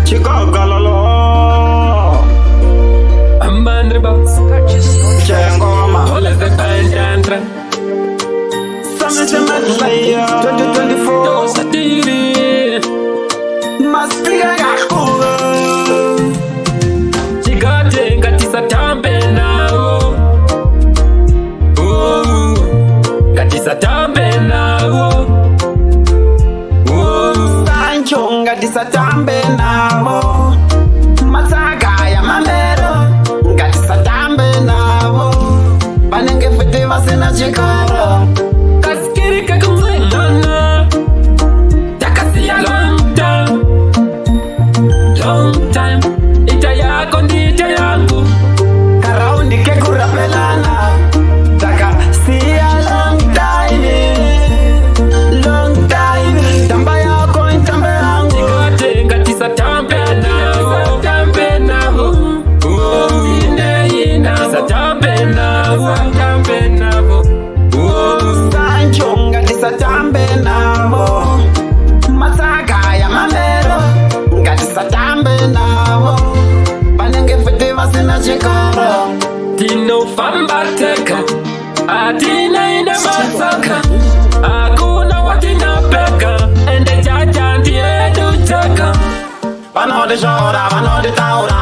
chikogalolo Amandre box chengoma all is the bandandra Samete Matlaya 2024 Dosatiri Maspiga Gakuga chigate hatisatambe navo hatisatambe navo Sancho hatisatambe navo Matsaga ya mamero hatisatambe navo Banenge fete vasina chikara kaskiri kakumwelana takasiya long time ita yako ndita yangu Karaundi ke kurapelana takasiya long time tamba yako intambe yangu chigate hatisatambe navo hatisatambe navo Sancho hatisatambe navo Matsaga ya mamero hatisatambe navo Banenge fete vasina chikara Tino fambateka atina ina masaka akuna watina peka ende jaja ndiye dutaka Vanode chora, vanode taura